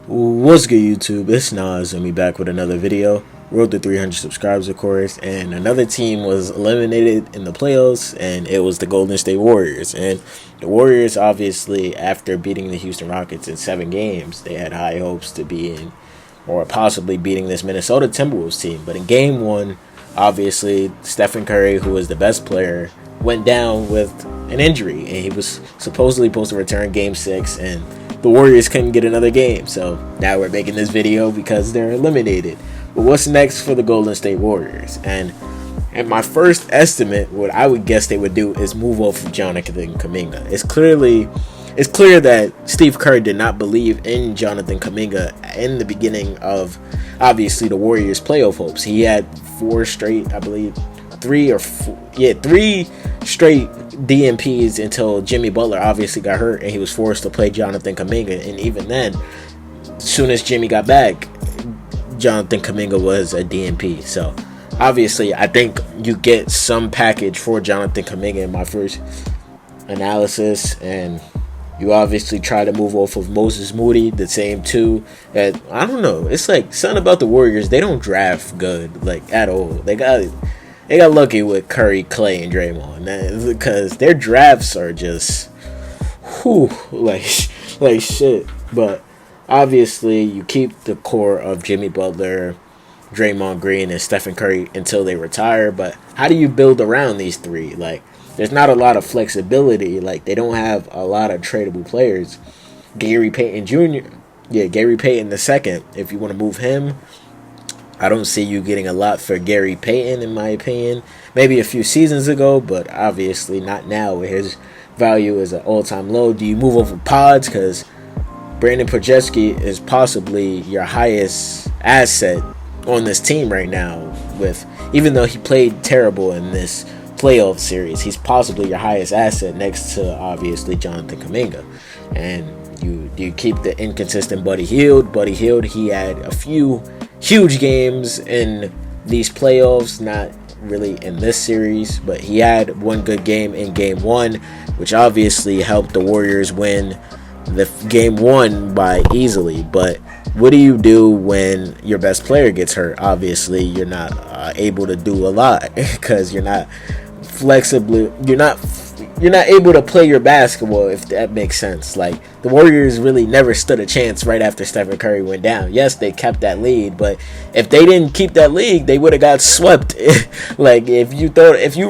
What's good, YouTube? It's Nas, and we back with another video. Road to 300 subscribers, of course, and another team was eliminated in the playoffs, and it was the Golden State Warriors. And the Warriors, obviously, after beating the Houston Rockets in 7 games, they had high hopes to be in, or possibly beating this Minnesota Timberwolves team. But in Game 1, obviously, Stephen Curry, who was the best player, went down with an injury, and he was supposedly supposed to return Game 6, and the Warriors couldn't get another game. So now we're making this video because they're eliminated. But what's next for the Golden State Warriors? And my first estimate, what I would guess they would do is move off of Jonathan Kuminga. It's clear that Steve Kerr did not believe in Jonathan Kuminga in the beginning of, obviously, the Warriors' playoff hopes. He had 4 straight, I believe, 3 straight DNPs until Jimmy Butler obviously got hurt and he was forced to play Jonathan Kuminga. And even then, as soon as Jimmy got back, Jonathan Kuminga was a DNP. So obviously, I think you get some package for Jonathan Kuminga in my first analysis, and you obviously try to move off of Moses Moody, the same two. That I don't know. It's like something about the Warriors. They don't draft good, like, at all. They got lucky with Curry, Clay, and Draymond, because their drafts are just, like shit. But obviously, you keep the core of Jimmy Butler, Draymond Green, and Stephen Curry until they retire. But how do you build around these three? Like, there's not a lot of flexibility. Like, they don't have a lot of tradable players. Gary Payton Jr., Gary Payton the second. If you want to move him, I don't see you getting a lot for Gary Payton, in my opinion. Maybe a few seasons ago, but obviously not now, where his value is at all-time low. Do you move over Pods? Because Brandon Podjeski is possibly your highest asset on this team right now. Even though he played terrible in this playoff series, he's possibly your highest asset next to, obviously, Jonathan Kuminga. And you keep the inconsistent Buddy Hield. Buddy Hield, he had a few huge games in these playoffs, not really in this series, but he had one good game in Game 1, which obviously helped the Warriors win the Game 1 by easily. But what do you do when your best player gets hurt? Obviously, you're not able to do a lot because you're not able to play your basketball, if that makes sense. Like, the Warriors really never stood a chance right after Stephen Curry went down. Yes, they kept that lead, but if they didn't keep that lead, they would have got swept. Like, if you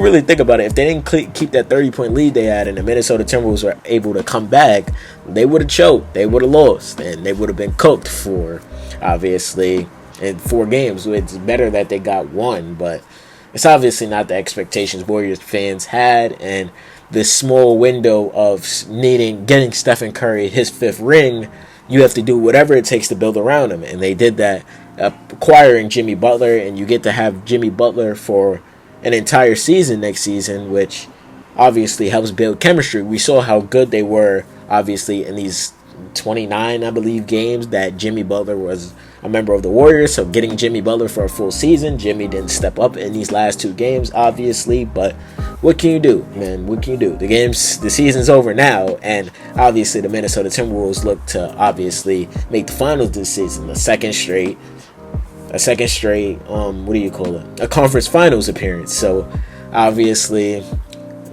really think about it, if they didn't keep that 30-point lead they had and the Minnesota Timberwolves were able to come back, they would have choked, they would have lost, and they would have been cooked for, obviously, in 4 games. It's better that they got one, but it's obviously not the expectations Warriors fans had, and this small window of getting Stephen Curry his 5th ring, you have to do whatever it takes to build around him. And they did that, acquiring Jimmy Butler, and you get to have Jimmy Butler for an entire season next season, which obviously helps build chemistry. We saw how good they were, obviously, in these 29, I believe, games that Jimmy Butler was a member of the Warriors. So getting Jimmy Butler for a full season, Jimmy didn't step up in these last 2 games, obviously, but what can you do, man? What can you do? The season's over now, and obviously the Minnesota Timberwolves look to obviously make the finals this season, a second straight, a conference finals appearance. So obviously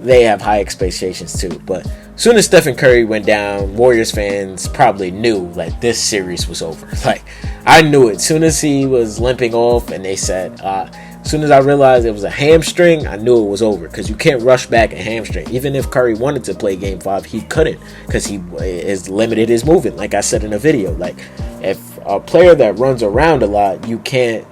they have high expectations too. But as soon as Stephen Curry went down, Warriors fans probably knew, like, this series was over. Like, I knew it. As soon as he was limping off, and they said, as soon as I realized it was a hamstring, I knew it was over, because you can't rush back a hamstring. Even if Curry wanted to play Game 5, he couldn't, because he is limited his movement, like I said in a video. Like, if a player that runs around a lot, you can't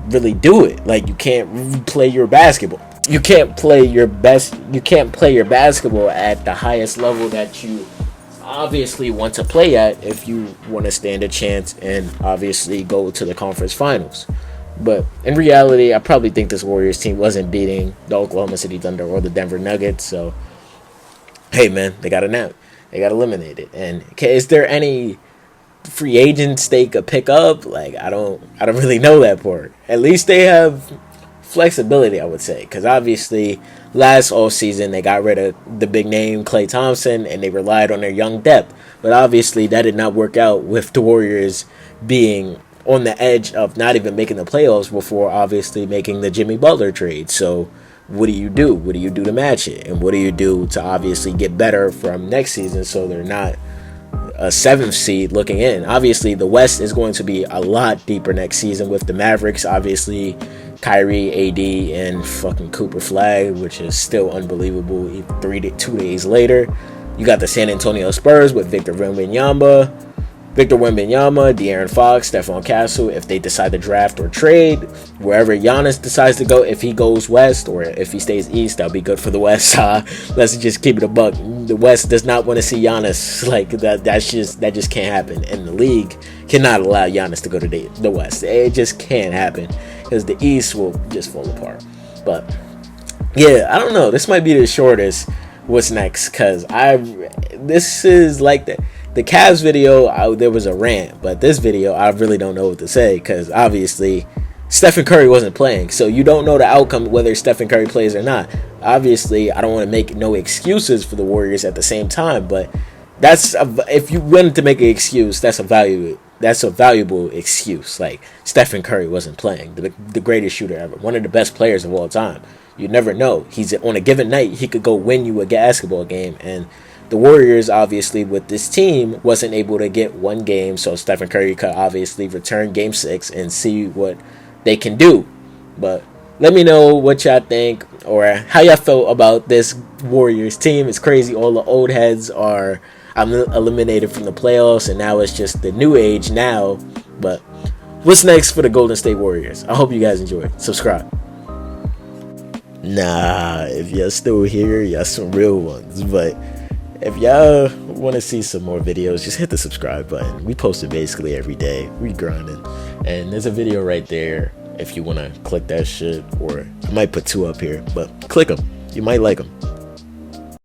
really do it. Like, you can't play your basketball. You can't play your basketball at the highest level that you obviously want to play at if you want to stand a chance and obviously go to the conference finals. But in reality, I probably think this Warriors team wasn't beating the Oklahoma City Thunder or the Denver Nuggets. So, hey, man, they got eliminated. And is there any free agents they could pick up? Like, I don't really know that part. At least they have flexibility, I would say, because obviously last offseason they got rid of the big name Klay Thompson and they relied on their young depth. But obviously that did not work out with the Warriors being on the edge of not even making the playoffs before obviously making the Jimmy Butler trade. So what do you do? What do you do to match it? And what do you do to obviously get better from next season so they're not a 7th seed looking in? Obviously, the West is going to be a lot deeper next season with the Mavericks, obviously, Kyrie, AD, and fucking Cooper Flag, which is still unbelievable 2 days later. You got the San Antonio Spurs with Victor Wembanyama, De'Aaron Fox, Stephon Castle, if they decide to draft or trade. Wherever Giannis decides to go, if he goes west or if he stays east, that'll be good for the West. Let's just keep it a buck. The West does not want to see Giannis like that. That just can't happen. And the league cannot allow Giannis to go to the West. It just can't happen because the East will just fall apart. But yeah, I don't know. This might be the shortest what's next because this is like the Cavs video, there was a rant, but this video, I really don't know what to say because obviously Stephen Curry wasn't playing, so you don't know the outcome whether Stephen Curry plays or not. Obviously, I don't want to make no excuses for the Warriors at the same time, but if you wanted to make an excuse, that's a valuable excuse. Like Stephen Curry wasn't playing, the greatest shooter ever, one of the best players of all time. You never know. He's on a given night, he could go win you a basketball game, and the Warriors, obviously, with this team, wasn't able to get one game, so Stephen Curry could obviously return Game 6 and see what they can do. But let me know what y'all think or how y'all felt about this Warriors team. It's crazy. All the old heads are eliminated from the playoffs, and now it's just the new age now. But what's next for the Golden State Warriors? I hope you guys enjoyed. Subscribe. Nah, if y'all still here, y'all some real ones, but if y'all want to see some more videos, just hit the subscribe button. We post it basically every day. We grinding. And there's a video right there if you want to click that shit. Or I might put 2 up here. But click them. You might like them.